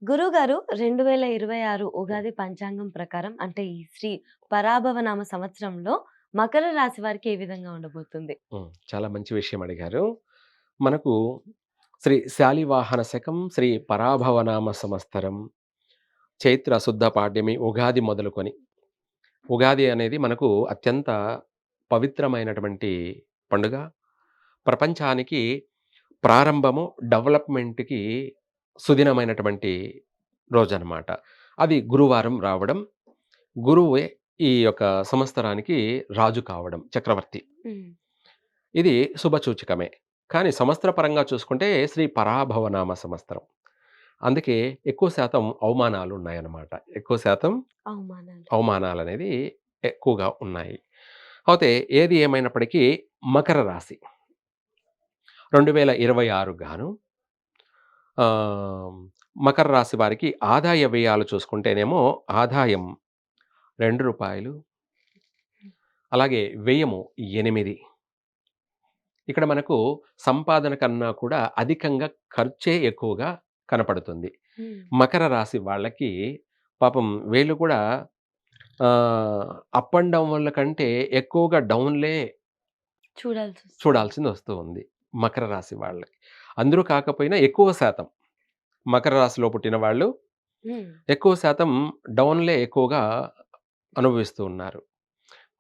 గురువుగారు 2026 ఉగాది పంచాంగం ప్రకారం అంటే ఈ శ్రీ పరాభవనామ సంవత్సరంలో మకర రాశి వారికి ఏ విధంగా ఉండబోతుంది? చాలా మంచి విషయం అడిగారు. మనకు శ్రీ శాలివాహన శకం, శ్రీ పరాభవనామ సంవత్సరం, చైత్ర శుద్ధ పాడ్యమి, ఉగాది మొదలుకొని ఉగాది అనేది మనకు అత్యంత పవిత్రమైనటువంటి పండుగ. ప్రపంచానికి ప్రారంభము, డెవలప్‌మెంట్‌కి సుదినమైనటువంటి రోజనమాట. అది గురువారం రావడం, గురువే ఈ యొక్క సంవత్సరానికి రాజు కావడం, చక్రవర్తి. హ్మ్. ఇది శుభసూచకమే. కానీ సంవత్సర పరంగా చూసుకుంటే శ్రీ పరాభవనామ సంవత్సరం. అందుకే ఎక్కువ శాతం అవమానాలున్నాయన్నమాట. ఎక్కువ శాతం అవమానాలు. అవమానాలనేది ఎక్కువగా ఉన్నాయి. అయితే ఏది ఏమైనప్పటికీ మకర రాశి 2026 గాను ఆహ్, మకర రాశి వారికి ఆదాయ వ్యయాలు చూసుకుంటేనేమో ఆదాయం రూ. 2, అలాగే వ్యయము 8. ఇక్కడ మనకు సంపాదన కన్నా కూడా అధికంగా ఖర్చే ఎక్కువగా కనపడుతుంది. హ్మ్. మకర రాశి వాళ్ళకి పాపం వీళ్ళు కూడా అప్ అండ్ డౌన్‌ల కంటే ఎక్కువగా డౌన్‌లే చూడాల్సొస్తుంది. చూడాల్సిందొస్తూ ఉంది. మకర రాశి వాళ్ళకి. అందరూ కాకపోయినా ఎక్కువ శాతం మకర రాశిలో పుట్టిన వాళ్ళు హ్మ్. ఎక్కువ శాతం డౌన్‌లే ఎక్కువగా అనుభవిస్తూ ఉన్నారు.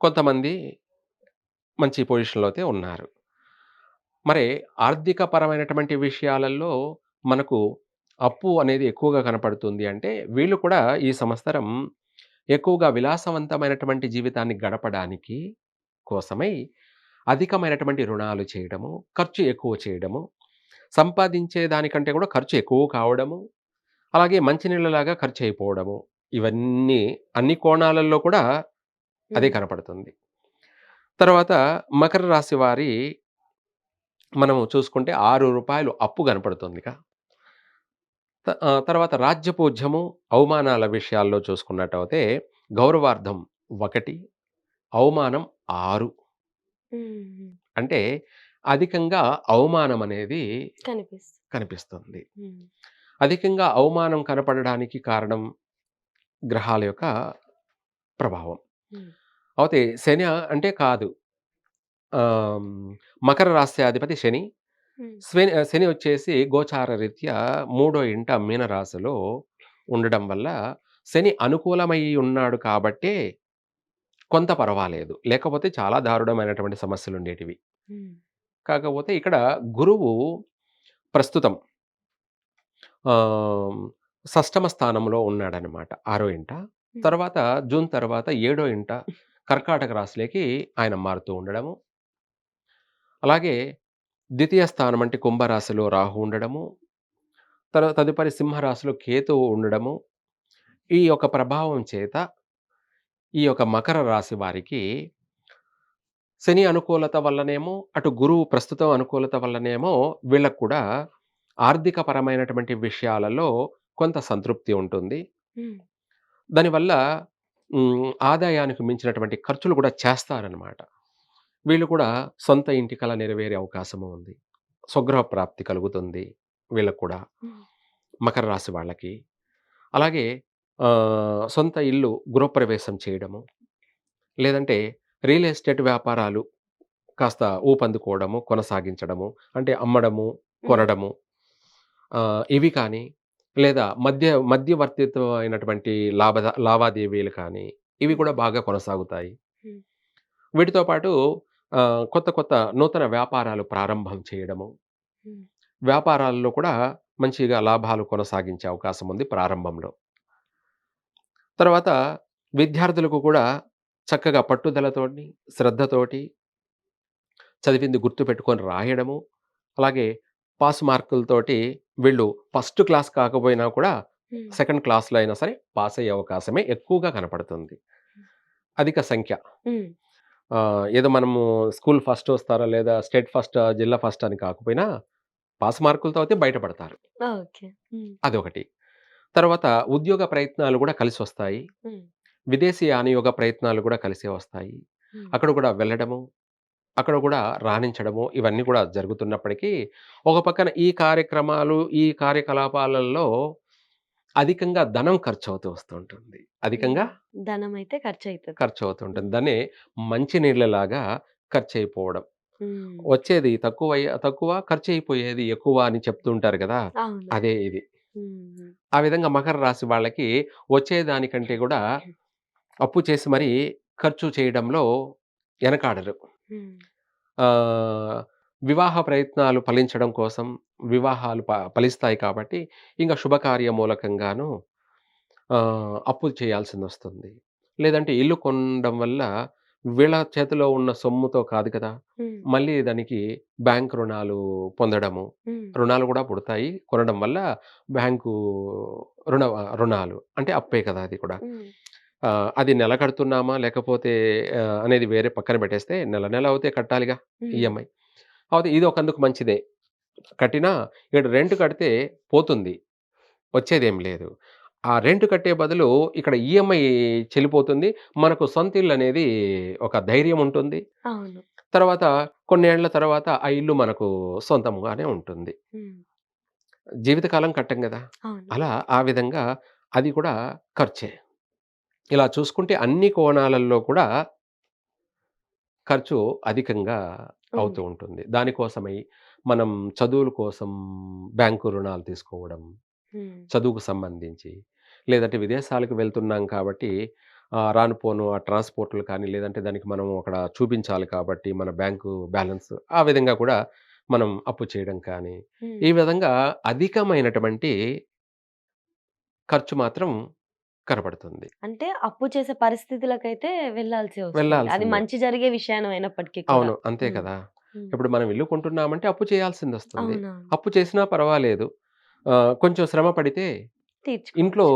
కొంతమంది మంచి పొజిషన్‌లో అయితే ఉన్నారు. మరి ఆర్థిక పరమైనటువంటి విషయాలలో మనకు అప్పు అనేది ఎక్కువగా కనపడుతుంది అంటే, వీళ్ళు కూడా ఈ సంవత్సరం ఎక్కువగా విలాసవంతమైనటువంటి జీవితాన్ని గడపడానికి కోసమై అధికమైనటువంటి రుణాలు చేయడము, ఖర్చు ఎక్కువ చేయడము, సంపాదించే దానికంటే కూడా ఖర్చు ఎక్కువ కావడము, అలాగే మంచినీళ్ళలాగా ఖర్చయిపోవడము. ఇవన్నీ అన్ని కోణాలలో కూడా అదే హ్మ్. కనపడుతుంది. తర్వాత మకర రాశి వారి మనము చూసుకుంటే రూ. 6 అప్పు కనపడుతుందిక. తర్వాత రాజ్యపూజ్యము, అవమానాల విషయాల్లో చూసుకున్నట్టయితే గౌరవార్థం 1, అవమానం 6. హుహు. అంటే అధికంగా అవమానమనేది కనిపిస్తుంది. కనిపిస్తుంది. హ్మ్. అధికంగా అవమానం కనపడడానికి కారణం గ్రహాల యొక్క ప్రభావం. హ్మ్. అయితే శని అంటే కాదు. ఆహ్, మకర రాశ్యాధిపతి శని. హ్మ్. శని వచ్చేసి గోచార రీత్యా మూడో ఇంట మీనరాశిలో ఉండడం వల్ల శని అనుకూలమై ఉన్నాడు కాబట్టే కొంత పర్వాలేదు. లేకపోతే చాలా దారుణమైనటువంటి సమస్యలుండేటివి. హ్మ్. కాకపోతే ఇక్కడ గురువు ప్రస్తుతం ఆహ్, షష్టమ స్థానంలో ఉన్నాడనమాట. ఆరో ఇంట. హ్మ్. తర్వాత జూన్ తర్వాత ఏడో ఇంట కర్కాటక రాశిలోకి ఆయన మారుతూ ఉండడము. అలాగే ద్వితీయ స్థానం అంటే కుంభరాశిలో రాహు ఉండడము. తదుపరి సింహరాశిలో కేతువు ఉండడము. ఈ యొక్క ప్రభావం చేత ఈ యొక్క మకర రాశి వారికి శని అనుకూలత వల్లనేమో, అటు గురువు ప్రస్తుతం అనుకూలత వల్లనేమో వీళ్ళకి కూడా ఆర్థిక పరమైనటువంటి విషయాలలో కొంత సంతృప్తి ఉంటుంది. హ్మ్. దానివల్ల ఆదాయానికి మించినటువంటి ఖర్చులు కూడా చేస్తారనమాట. వీళ్ళు కూడా సొంత ఇంటి కల నెరవేరే అవకాశము ఉంది. స్వగృహ ప్రాప్తి కలుగుతుంది వీళ్ళకి కూడా. హ్మ్. మకర రాశి వాళ్ళకి. అలాగే సొంత ఇల్లు గృహప్రవేశం చేయడము, లేదంటే రియల్ ఎస్టేట్ వ్యాపారాలు కాస్త ఊపందుకోవడము, కొనసాగించడము. అంటే అమ్మడము, హ్మ్. కొనడము ఇవి కానీ, లేదా మధ్యవర్తిత్వం అయినటువంటి లావాదేవీలు కానీ, ఇవి హ్మ్. కూడా బాగా కొనసాగుతాయి. హ్మ్. వీటితో పాటు కొత్త కొత్త నూతన వ్యాపారాలు ప్రారంభం చేయడము, హ్మ్. వ్యాపారాల్లో కూడా మంచిగా లాభాలు కొనసాగించే అవకాశం ఉంది ప్రారంభంలో. తర్వాత విద్యార్థులకు కూడా చక్కగా పట్టుదలతోని, శ్రద్ధతోటి చదివింది గుర్తుపెట్టుకొని రాయడము, అలాగే పాస్ మార్కులతోటి వీళ్ళు ఫస్ట్ క్లాస్ కాకపోయినా కూడా హ్మ్. సెకండ్ క్లాస్‌లో అయినా సరే పాస్ అయ్యే అవకాశమే ఎక్కువగా కనపడుతుంది. అధిక సంఖ్య. హ్మ్. ఏదో మనము స్కూల్ ఫస్ట్ వస్తారా లేదా స్టేట్ ఫస్ట్, జిల్లా ఫస్ట్ అని కాకపోయినా పాస్ మార్కులతో అయితే బయటపడతారు. ఓకే. హ్మ్. అదొకటి. తర్వాత ఉద్యోగ ప్రయత్నాలు గూడా కలిసొస్తాయి. హ్మ్. విదేశీ యానయోగ ప్రయత్నాలు గూడా కలిసే వస్తాయి. హ్మ్. అక్కడ గూడా వెళ్ళడము, అక్కడ గూడా రాణించడము ఇవన్నీ గూడా జరుగుతున్నప్పటికీ, ఒక పక్కన ఈ కార్యక్రమాలు, ఈ కార్యకలాపాలలో అధికంగా ధనం ఖర్చవుతూ వస్తూ ఉంటుంది. అధికంగా ధనమైతే ఖర్చయితది. ఖర్చవుతూ ఉంటుంది. హ్మ్. దాన్నే మంచి నీళ్ళలాగా ఖర్చయిపోవడం. హ్మ్. వచ్చేది తక్కువ ఖర్చయిపోయేది ఎక్కువ అని చెప్తూ ఉంటారు గదా! అవును. అదే ఇది. హ్మ్. ఆ విధంగా మకర రాశి వాళ్ళకి వచ్చేదానికంటే గూడా అప్పు చేసి మరీ ఖర్చు చేయడంలో ఎనకాడరు. హ్మ్. ఆహ్, వివాహ ప్రయత్నాలు ఫలించడం కోసం వివాహాలు ఫలిస్తాయి కాబట్టి, ఇంక శుభకార్య మూలకంగాను అప్పులు చేయాల్సిందొస్తుంది. లేదంటే ఇల్లు కొనడం వల్ల వీళ్ళ చేతిలో ఉన్న సొమ్ముతో కాదు కదా! హ్మ్. మళ్ళీ దానికి బ్యాంక్ రుణాలు పొందడము. హ్మ్. రుణాలు గూడా పుడతాయి. కొనడం వల్ల బ్యాంకు రుణాలు అంటే అప్పే కదా! అది కూడా. హ్మ్. అది నెల కడుతున్నామా లేకపోతే అనేది వేరే పక్కన పెట్టేస్తే నెల నెల అవుతే కట్టాలిగా హ్మ్. ఈఎంఐ. కాపోతే ఇది ఒకందుకు మంచిదే. కట్టినా ఇక్కడ రెంట్ కడితే పోతుంది. వచ్చేదేం లేదు. ఆ రెంట్ కట్టే బదులు ఇక్కడ ఈఎంఐ చెల్లిపోతుంది. మనకు సొంత ఇల్లనేది ఒక ధైర్యం ఉంటుంది. అవును. తర్వాత కొన్నేళ్ల తర్వాత ఆ ఇల్లు మనకు సొంతంగానే ఉంటుంది. హ్మ్. జీవితకాలం కట్టం గదా! అవును. అలా ఆ విధంగా అది కూడా ఖర్చే. ఇలా చూసుకుంటే అన్ని కోణాలలో కూడా ఖర్చు అధికంగా అవుతూ ఉంది. ఉంటుంది. దానికోసమై మనం చదువుల కోసం బ్యాంకు రుణాలు తీసుకోవడం, హ్మ్. చదువుకు సంబంధించి, లేదంటే విదేశాలకు వెళ్తున్నాం కాబట్టి రాను పోను ఆ ట్రాన్స్‌పోర్ట్‌లు కానీ, లేదంటే దానికి మనం అక్కడ చూపించాలి కాబట్టి మన బ్యాంకు బ్యాలెన్స్ ఆ విధంగా కూడా మనం అప్పు చేయడం కానీ, హ్మ్. ఈ విధంగా అధికమైనటువంటి ఖర్చు మాత్రం కనపడుతుంది. అంటే అప్పు చేసే పరిస్థితులకైతే వెళ్ళాల్సి వస్తుంది. అది వెళ్ళాల్సిందే. మంచి జరిగే విషయం అయినప్పటికీ కూడా. అవును. అంతే హ్మ్. కదా! హ్మ్. ఇప్పుడు మనం ఇల్లు కొంటున్నామంటే అప్పు చేయాల్సిందొస్తుంది. అవునవును. అప్పు చేసినా పర్వాలేదు. కొంచెం శ్రమ పడితే ఇంట్లో తీర్చుకోవచ్చు.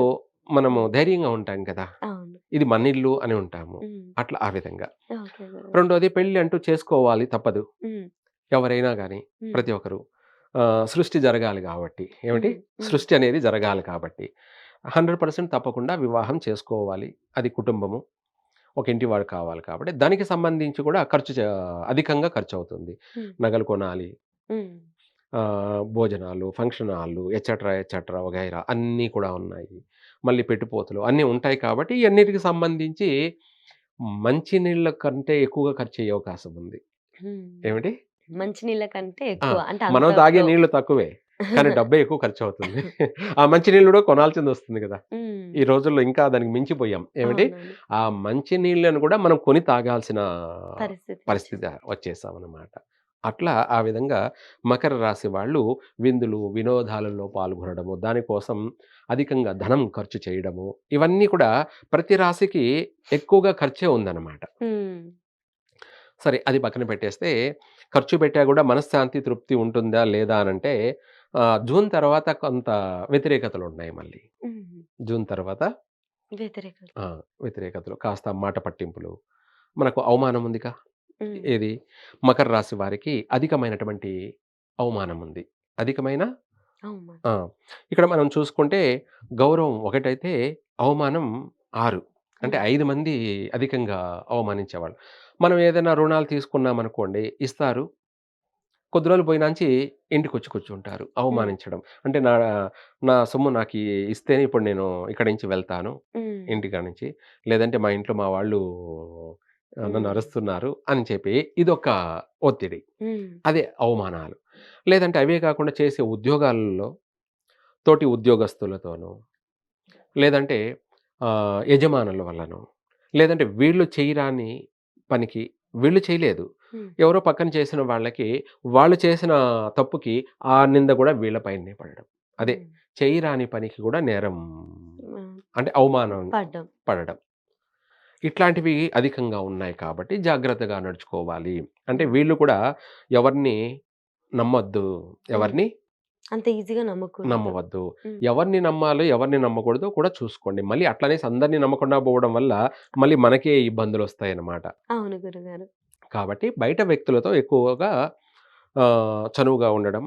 మనము హ్మ్. ధైర్యంగా ఉంటాం కదా! అవును. ఇది మనిల్లు అని ఉంటాము. హ్మ్. అట్లా ఆ విధంగా. ఓకే గురుగారు. రెండోది పెళ్లి అంటూ చేసుకోవాలి తప్పదు. హ్మ్. ఎవరైనా గాని హ్మ్. ప్రతి ఒక్కరు. సృష్టి జరగాలి గాబట్టి. ఏమిటి? హ్మ్. హ్మ్. సృష్టి అనేది జరగాలి కాబట్టి. 100% తప్పకుండా వివాహం చేసుకోవాలి. అది కుటుంబము. ఒక ఇంటివాడు కావాలి కాబట్టి దానికి సంబంధించి కూడా అధికంగా ఖర్చవుతుంది. హ్మ్. నగలు కొనాలి. హ్మ్. భోజనాలు, ఫంక్షన్ హాల్లు ఎక్సెట్రా, ఎక్సెట్రా వగైరా అన్నీ కూడా ఉన్నాయి. మళ్ళీ పెట్టుపోతలు అన్నీ ఉంటాయి కాబట్టి ఇయన్నిటికి సంబంధించి మంచి నీళ్ళ కంటే ఎక్కువగా ఖర్చయ్యే అవకాశం ఉంది. హ్మ్. ఏమిటి? మంచి నీళ్ళ కంటే ఆ! ఎక్కువ. అంటే అంత మనం తాగే ఇప్పుడు నీళ్ళు తక్కువే. కానీ డబ్బే ఎక్కువ ఖర్చవుతుంది. ఆ మంచి నీళ్ళు కూడా కొనాల్సిందొస్తుంది గదా! హ్మ్. ఈ రోజుల్లో ఇంకా దానికి మించిపోయాం. ఏమిటి? అవునవును. ఆ మంచి నీళ్ళను గూడా మనం కొని తాగాల్సిన పరిస్థితి పరిస్థితికొచ్చేసాం. వచ్చేసామనమాట. అట్లా ఆ విధంగా మకర రాశి వాళ్ళు విందులు, వినోదాలలో పాల్గొనడము, దానికోసం అధికంగా ధనం ఖర్చు చేయడము, ఇవన్నీ కూడా ప్రతి రాశికి ఎక్కువగా ఖర్చే ఉందన్నమాట. హ్మ్. సరే అది పక్కన పెట్టేస్తే, ఖర్చు పెట్టా గూడా మనశ్శాంతి, తృప్తి ఉంటుందా లేదా అనంటే జూన్ తర్వాత కొంత వ్యతిరేకతలున్నాయి మళ్ళీ. హుహు. జూన్ తర్వాత వ్యతిరేకత. ఆ! వ్యతిరేకతలు. కాస్త మాట పట్టింపులు. మనకు అవమానం ఉందిగా. హ్మ్. ఏది? మకర రాశి వారికి అధికమైనటువంటి అవమానం ఉంది. అధికమైన అవును. ఆ! ఇక్కడ మనం చూసుకుంటే గౌరవం ఒకటైతే, అవమానం 6. అంటే హ్మ్. 5 మంది అధికంగా అవమానించేవాళ్ళు. మనం ఏదైనా రుణాలు తీసుకున్నామనుకోండి, ఇస్తారు. కొద్ది రోజులు పోయినాంచి ఇంటికొచ్చి కూర్చుంటారు. హ్మ్. అవమానించడం. అంటే నా సొమ్ము ఇస్తేనే ఇప్పుడు నేను ఇక్కడి నుంచి వెళ్తాను. హ్మ్. ఇంటికాడ నుంచి. లేదంటే మా ఇంట్లో మా వాళ్ళు నన్ను హ్మ్. అరుస్తున్నారు అని చెప్పి ఇదొక ఒత్తిడి. హ్మ్. అదే అవమానాలు. లేదంటే అవే కాకుండా చేసే ఉద్యోగాలలో తోటి ఉద్యోగస్తులతోనూ, లేదంటే యజమానుల వల్లనో, లేదంటే వీళ్ళు చేయరాని పనికి వీళ్ళు చేయలేదు. హ్మ్. ఎవరో పక్కన చేసిన వాళ్ళకి, వాళ్ళు చేసిన తప్పుకి ఆ నింద గూడా వీళ్ళ పైనే పడడం. అదే హ్మ్. చేయరాని పనికి గూడా నేరం హ్మ్. అంటే అవమానం పడ్డం. పడడం. ఇట్లాంటివి అధికంగా ఉన్నాయి కాబట్టి జాగ్రత్తగా నడుచుకోవాలి. అంటే హ్మ్. వీళ్ళు కూడా ఎవరిని నమ్మొద్దు. హ్మ్. ఎవరిని అంత ఈజీగా నమ్మకూడదు. నమ్మవద్దు. హ్మ్. ఎవరిని నమ్మాలో, ఎవరిని నమ్మకూడదో కూడా చూసుకోండి. మళ్ళీ అట్లనేసి అందరిని నమ్మకుండా పోవడం వల్ల మళ్ళీ మనకే ఇబ్బందులొస్తాయన్నమాట. అవును గురుగారు. కాబట్టి బయట వ్యక్తులతో ఎక్కువగా చనువుగా ఉండడం,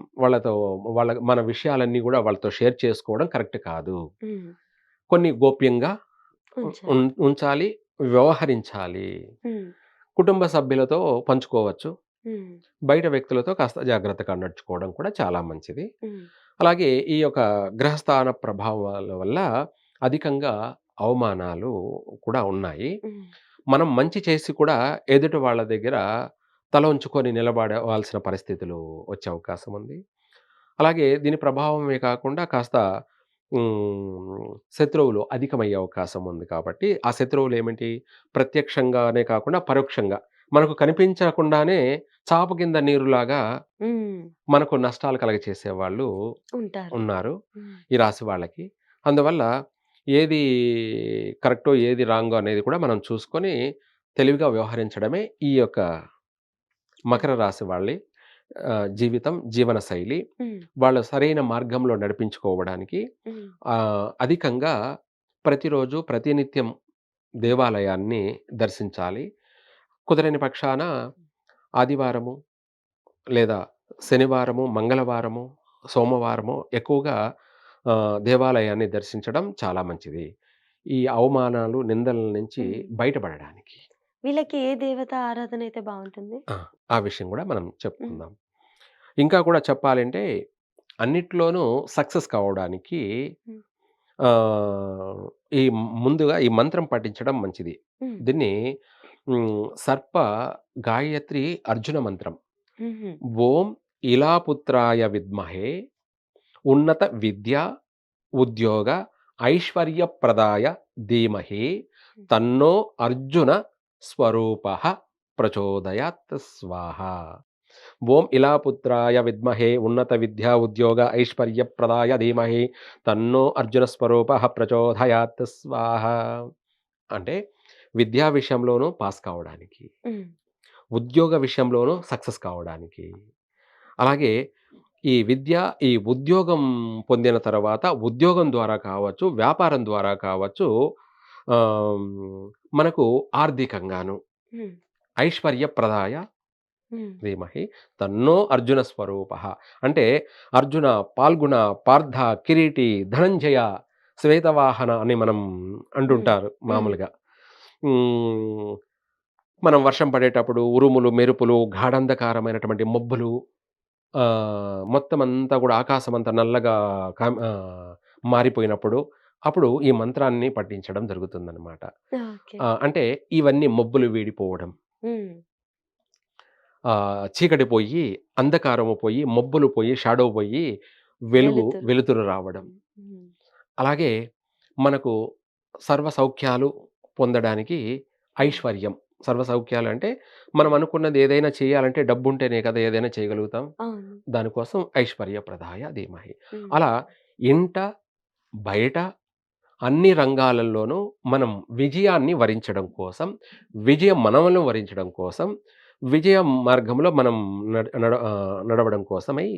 మన విషయాలన్నీ గూడా వాళ్ళతో షేర్ చేసుకోవడం కరెక్ట్ కాదు. హ్మ్. కొన్ని గోప్యంగా ఉ ఉంచాలి. ఉన్ ఉంచాలి, వ్యవహరించాలి. హ్మ్. కుటుంబ సభ్యులతో పంచుకోవచ్చు. హ్మ్. బయట వ్యక్తులతో కాస్త జాగ్రత్తగా నడుచుకోవడం కూడా చాలా మంచిది. హ్మ్. అలాగే ఈ యొక్క గ్రహస్థాన ప్రభావాల వల్ల అధికంగా అవమానాలు కూడా ఉన్నాయి. హ్మ్. మనం మంచి చేసి కూడా ఎదుటి వాళ్ళ దగ్గర తల ఉంచుకొని నిలబడవలసిన పరిస్థితులు వచ్చే అవకాశం ఉంది. అలాగే దీని ప్రభావమే కాకుండా కాస్త శత్రువులు అధికమయ్యే అవకాశం ఉంది కాబట్టి, ఆ శత్రువులేమిటి? ప్రత్యక్షంగానే కాకుండా పరోక్షంగా మనకు కనిపించకుండానే చాప కింద నీరులాగా హ్మ్. మనకు నష్టాలు కలగచేసేవాళ్ళు ఉంటారు. ఉన్నారు. హ్మ్. ఈ రాశి వాళ్ళకి. అందువల్ల ఏది కరెక్టో, ఏది రాంగో అనేది కూడా మనం చూసుకొని తెలివిగా వ్యవహరించడమే ఈ యొక్క హ్మ్. మకర రాశి వాళ్ళి జీవితం, జీవనశైలి. హ్మ్. వాళ్ళు సరైన మార్గంలో నడిపించుకోవడానికి హ్మ్. అధికంగా ప్రతిరోజు, ప్రతినిత్యం దేవాలయాన్ని దర్శించాలి. కుదరని పక్షాన ఆదివారము లేదా శనివారము, మంగళవారము, సోమవారము ఎక్కువగా దేవాలయాన్ని దర్శించడం చాలా మంచిది. ఈ అవమానాలు, నిందల నుంచి హ్మ్. బయటపడడానికి. వీళ్ళకి ఏ దేవత ఆరాధన అయితే బావుంటుంది? ఆ! ఆ విషయం గూడా మనం హ్మ్. చెప్పుకుందాం. ఇంకా కూడా చెప్పాలంటే అన్నిట్లోనూ సక్సెస్ కావడానికి హ్మ్. ఆహ్, ఈ ముందుగా ఈ మంత్రం పఠించడం మంచిది. హ్మ్. దీన్ని సర్ప గాయత్రి అర్జున మంత్రం. హుహు. ఓం ఇలాపుత్రాయ విద్మహే ఉన్నత విద్యా ఉద్యోగ ఐశ్వర్యప్రదాయ ధీమహి హ్మ్. తన్నో అర్జున స్వరూపః ప్రచోదయాత్ స్వాహ. ఓం ఇలాపుత్రాయ విద్మహే ఉన్నత విద్యా ఉద్యోగ ఐశ్వర్యప్రదాయ ధీమహి తన్నో అర్జున స్వరూపః ప్రచోదయాత్ స్వాహ. అంటే విద్యా విషయంలోనూ పాస్ కావడానికి, హ్మ్. ఉద్యోగ విషయంలోనూ సక్సెస్ కావడానికి, అలాగే ఈ విద్య, ఈ ఉద్యోగం పొందిన తర్వాత ఉద్యోగం ద్వారా కావచ్చు, వ్యాపారం ద్వారా కావచ్చు, ఆహ్, మనకు ఆర్థికంగాను హ్మ్. ఐశ్వర్యప్రదాయ హ్మ్. ధీమహి తన్నో అర్జున స్వరూపః. అంటే అర్జున, పాల్గుణ, పార్థ, కిరీటి, ధనంజయ, శ్వేతవాహన అని మనం హ్మ్. అంటుంటారు హ్మ్. మామూలుగా. హ్మ్. మనం వర్షం పడేటప్పుడు ఉరుములు, మెరుపులు, గాఢాంధకారమైనటువంటి మబ్బులు మొత్తమంతా గూడా ఆకాశమంతా నల్లగా మారిపోయినప్పుడు, అప్పుడు ఈ మంత్రాన్ని పఠించడం జరుగుతుందనమాట. ఓకే. అంటే ఇవన్నీ మబ్బులు వీడిపోవడం, హ్మ్. చీకటి పోయి, అంధకారము పోయి, మబ్బులు పోయి, షాడో పోయి, వెలుగు, వెలుతురు. వెలుతురు రావడం. హ్మ్. అలాగే మనకు సర్వ సౌఖ్యాలు పొందడానికి హ్మ్. ఐశ్వర్యం. సర్వ సౌఖ్యాలు అంటే మనం హ్మ్. అనుకున్నది ఏదైనా చేయాలంటే డబ్బుంటేనే కదా ఏదైనా చేయగలుగుతాం. అవును. దానికోసం ఐశ్వర్యప్రదాయ ధీమహి. హ్మ్. అలా ఇంట, బయట అన్ని రంగాలల్లోనూ మనం విజయాన్ని వరించడం కోసం, విజయం మనలను వరించడం కోసం, విజయ మార్గంలో మనం నడవడం కోసమై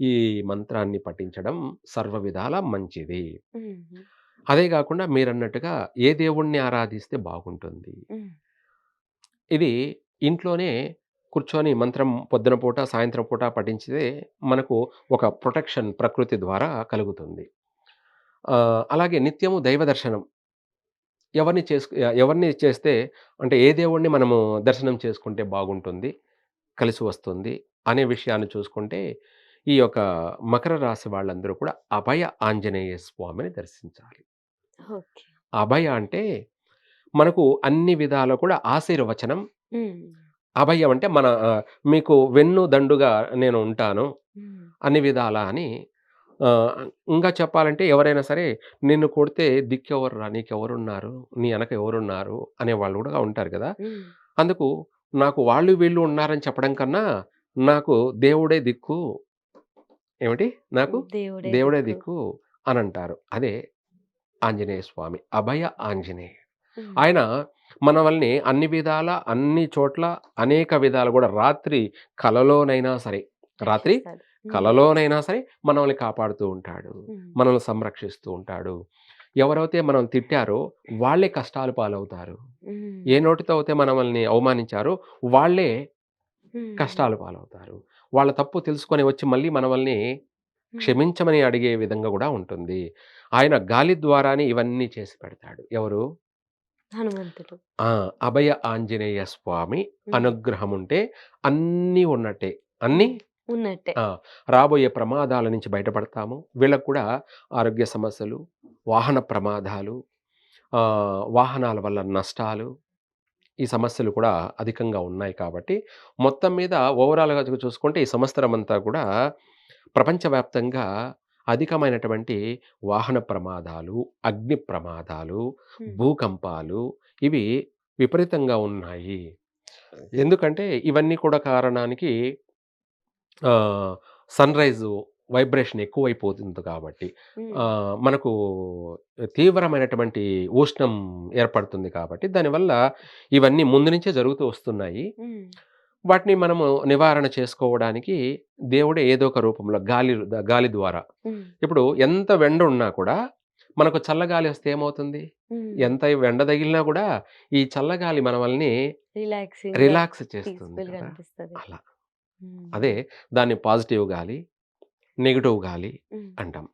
ఈ మంత్రాన్ని పఠించడం సర్వ విధాలా మంచిది. హుహు. అదే గాకుండా మీరన్నట్టుగా ఏ దేవుడిని ఆరాధిస్తే బాగుంటుంది? హ్మ్. ఇది ఇంట్లోనే కూర్చొని మంత్రం పొద్దున పూట, సాయంత్రం పూట పఠించితే మనకు ఒక ప్రొటెక్షన్ ప్రకృతి ద్వారా కలుగుతుంది. అలాగే నిత్యము దైవ దర్శనం ఎవరిని చేస్తే అంటే ఏ దేవుడిని మనము దర్శనం చేసుకుంటే బాగుంటుంది, కలిసి వస్తుంది అనే విషయాన్ని చూసుకుంటే, ఈ యొక్క మకర రాశి వాళ్ళందరూ కూడా అభయ ఆంజనేయ స్వామిని దర్శించాలి. ఓకే. అభయ అంటే మనకు అన్ని విధాలా కూడా ఆశీర్వచనం. హ్మ్. అభయం అంటే మన మీకు వెన్ను దండుగా నేను ఉంటాను హ్మ్. అన్ని విధాలా అని. ఆహ్, ఇంకా చెప్పాలంటే ఎవరైనా సరే నిన్ను కొడితే దిక్కెవర్రా? నీకెవరున్నారు? నీ ఎనక ఎవరున్నారు? అనేవాళ్ళు గూడా ఉంటారు గదా! హ్మ్. అందుకు నాకు వాళ్ళు వీళ్ళు ఉన్నారని చెప్పడం కన్నా, నాకు దేవుడే దిక్కు. ఏమిటి? నాకు దేవుడే దేవుడే దిక్కు. దిక్కు అనంటారు. అదే ఆంజనేయ స్వామి. అభయ ఆంజనేయ. హ్మ్. ఆయన మనవల్ని అన్ని విధాల, అన్ని చోట్ల, అనేక విధాలు గూడా రాత్రి కలలోనైనా సరే, రాత్రి రక్షిస్తాడు. హ్మ్. కలలోనైనా సరే మనల్ని కాపాడుతూ ఉంటాడు. హ్మ్. మనల్ని సంరక్షిస్తూ ఉంటాడు. ఎవరైతే మనం తిట్టారో వాళ్ళే కష్టాల పాలవుతారు. హ్మ్. ఏ నోటితో అయితే మనల్ని అవమానించారో వాళ్ళే హ్మ్. కష్టాల పాలవుతారు. వాళ్ళ తప్పు తెలుసుకొని వచ్చి మళ్ళీ మనవల్ని హ్మ్. క్షమించమని అడిగే విధంగా గూడా ఉంటుంది. ఆయన గాలి ద్వారానే ఇవన్నీ చేసి పెడతాడు. ఎవరు? హనుమంతుడు. ఆ! అభయ ఆంజనేయ స్వామి హ్మ్. అనుగ్రహముంటే అన్నీ ఉన్నట్టే. అన్నీ హ్మ్. ఉన్నట్టే. ఆ! రాబోయే ప్రమాదాల నుంచి బయటపడతాము. వీళ్ళకి కూడా ఆరోగ్య సమస్యలు, వాహన ప్రమాదాలు, వాహనాల వల్ల నష్టాలు, ఈ సమస్యలు కూడా అధికంగా ఉన్నాయి కాబట్టి, మొత్తం మీద ఓవరాల్‌గా చూసుకుంటే ఈ సంవత్సరమంతా కూడా ప్రపంచవ్యాప్తంగా అధికమైనటువంటి వాహన ప్రమాదాలు, అగ్ని ప్రమాదాలు, హ్మ్. భూకంపాలు ఇవి విపరీతంగా ఉన్నాయి. ఎందుకంటే ఇవన్నీ కూడా కారణానికి ఆహ్, సన్‌రైజు వైబ్రేషన్ ఎక్కువైపోతుంది కాబట్టి. హ్మ్. మనకు తీవ్రమైనటువంటి ఉష్ణం ఏర్పడుతుంది కాబట్టి, దానివల్ల ఇవన్నీ ముందు నుంచే జరుగుతూ వస్తున్నాయి. హ్మ్. వాటిని మనము నివారణ చేసుకోవడానికి దేవుడే ఏదో ఒక రూపంలో గాలి ద్వారా హ్మ్. ఇప్పుడు ఎంత ఎండ ఉన్నా కూడా మనకు చల్లగాలి వస్తే ఏమవుతుంది? హ్మ్. ఎంత ఎండ తగిలినా కూడా ఈ చల్లగాలి మనల్ని రిలాక్సింగ్‌గా, రిలాక్స్ చేస్తుంది పీస్‌ఫుల్‌గా కదా! అనిపిస్తది. అలా. అదే హుహు. దాన్ని పాజిటివ్ గాలి, నెగెటివ్ గాలి హ్మ్. అంటాం.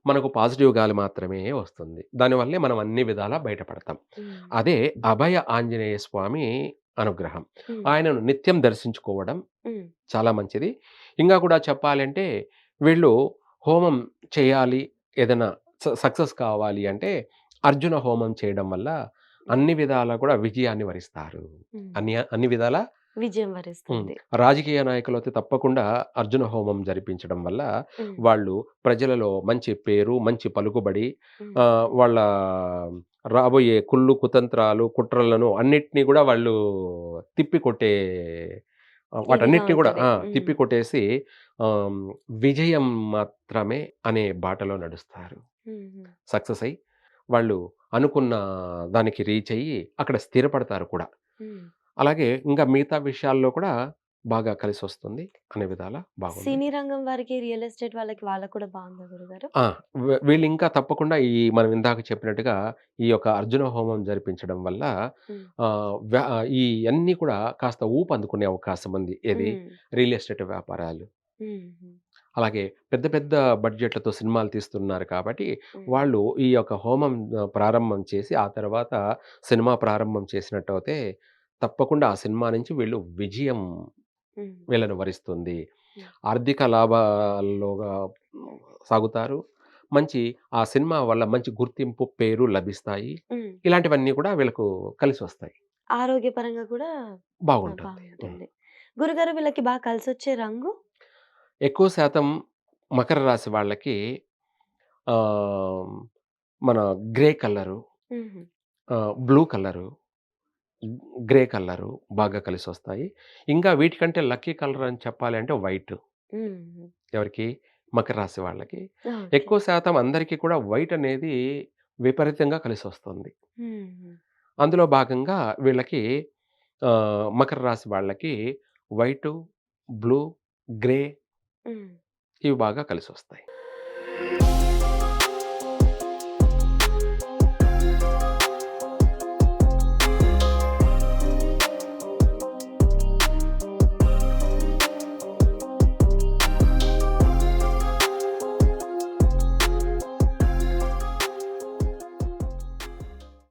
మనకు పాజిటివ్ గాలి మాత్రమే వస్తుంది. దానివల్లే మనం అన్ని విధాలా బయటపడతాం. హ్మ్. అదే అభయ ఆంజనేయ స్వామి అనుగ్రహం. హ్మ్. ఆయనను నిత్యం దర్శించుకోవడం హ్మ్. చాలా మంచిది. ఇంగా కూడా చెప్పాలంటే వీళ్ళు హోమం చేయాలి, ఏదైనా సక్సెస్ కావాలి అంటే అర్జున హోమం చేయడం వల్ల హ్మ్. అన్ని విధాలా కూడా విజయాన్ని వరిస్తారు. హుహు. అన్ని విధాలా విజయం హ్మ్. వరిస్తుంది. రాజకీయ నాయకులైతే తప్పకుండా అర్జున హోమం జరిపించడం వల్ల హ్మ్. వాళ్ళు ప్రజలలో మంచి పేరు, మంచి పలుకుబడి హ్మ్. వాళ్ళ రాబోయే కుళ్ళు, కుతంత్రాలు, కుట్రలను అన్నిటిని గూడా వాళ్ళు తిప్పికొట్టే ఇదిగా వాటన్నిటిని గూడా ఉంటది. హ్మ్. తిప్పికొట్టేసి ఆహ్, విజయం మాత్రమే అనే బాటలో నడుస్తారు. హుహు. సక్సెస్ అయ్యి వాళ్ళు అనుకున్న దానికి రీచ్ అయ్యి అక్కడ స్థిరపడతారు కూడా. హ్మ్. అలాగే ఇంకా మిగతా విషయాల్లో కూడా బాగా కలిసొస్తుంది అనే విధాల బాగుంది. సినీ రంగం వారికి, రియల్ ఎస్టేట్ వాళ్ళకి కూడా బావుందా గురుగారు? ఆ! వీళ్ళింకా తప్పకుండా మనం ఇందాక చెప్పినట్టుగా ఈ యొక్క అర్జున హోమం జరిపించడం వల్ల హ్మ్. ఇయన్నీ కూడా కాస్త ఊపందుకునే అవకాశం ఉంది. ఏది? హ్మ్. రియల్ ఎస్టేట్ వ్యాపారాలు. హుహు. అలాగే పెద్ద పెద్ద బడ్జెట్‌లతో సినిమాలు తీస్తున్నారు కాబట్టి, హ్మ్. వాళ్ళు ఈ యొక్క హోమం ప్రారంభం చేసి, ఆ తర్వాత సినిమా ప్రారంభం చేసినట్టయితే, తప్పకుండా ఆ సినిమా నుంచి వీళ్ళు విజయం హ్మ్. వీళ్ళని వరిస్తుంది. హ్మ్. ఆర్థిక లాభాల్లోగా సాగుతారు. మంచి ఆ సినిమా వల్ల మంచి గుర్తింపు, పేరు లభిస్తాయి. హ్మ్. ఇలాంటివన్నీ కూడా వీళ్ళకు కలిసొస్తాయి. ఆరోగ్యపరంగా కూడా బాగుంటుంది. హ్మ్. బావుంటుంది. గురుగారు వీళ్ళకి కలిసొచ్చే రంగు? ఎక్కువ శాతం మకర రాశి వాళ్ళకి ఆహ్, మన గ్రే కలరు, హుహు. బ్లూ కలరు, గ్రే కలరు బాగా కలిసొస్తాయి. ఇంకా వీటికంటే లక్కీ కలర్ అని చెప్పాలి అంటే వైట్. హుహు. ఎవరికి? మకర రాశి వాళ్ళకి. ఓకే. ఎక్కువ శాతం అందరికీ కూడా వైట్ అనేది విపరీతంగా కలిసొస్తుంది. హుహు. అందులో భాగంగా వీళ్ళకి మకర రాశి వాళ్ళకి వైటు, బ్లూ, గ్రే హ్మ్. ఇవి బాగా కలిసొస్తాయి.